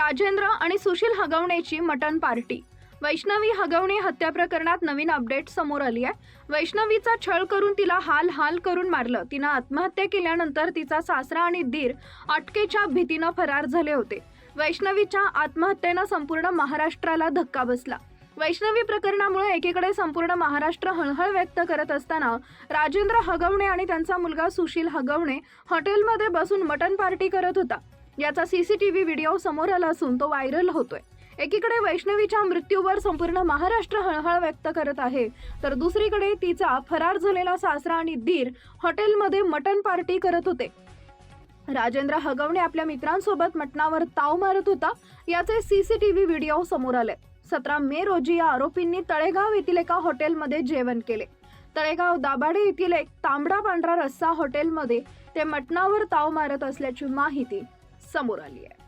राजेंद्र आणि सुशील हगवणेची मटण पार्टी। वैष्णवी हगवणे हत्या प्रकरणात नवीन अपडेट समोर आली आहे। वैष्णवीचा छळ करून तिला हाल करून मारलं। तिनं आत्महत्या केल्यानंतर तिचा सासरा आणि दीर अटकेच्या भीतीनं फरार झाले होते। वैष्णवीच्या आत्महत्येनं संपूर्ण महाराष्ट्राला धक्का बसला। वैष्णवी प्रकरणामुळे एकीकडे संपूर्ण महाराष्ट्र हळहळ व्यक्त करत असताना राजेंद्र हगवणे आणि त्यांचा मुलगा सुशील हगवणे हॉटेलमध्ये बसून मटण पार्टी करत होता। याचा सीसीटीव्ही व्हिडिओ समोर आला असून तो व्हायरल होतोय। एकीकडे वैष्णवीच्या मृत्यूवर संपूर्ण महाराष्ट्र हळहळ व्यक्त करत आहे, तर दुसरीकडे तिचा फरार झालेला सासरा आणि दीर हॉटेलमध्ये मटण पार्टी करत होते। राजेंद्र हगवणे आपल्या मित्रांसोबत मटणावर ताव मारत होता। याचे सीसीटीव्ही व्हिडिओ समोर आले। 17 मे रोजी या आरोपींनी तळेगाव येथील एका हॉटेलमध्ये जेवण केले। तळेगाव दाभाडे येथील एक तांबडा पांढरा रस्सा हॉटेलमध्ये ते मटणावर ताव मारत असल्याची माहिती समोर आली आहे।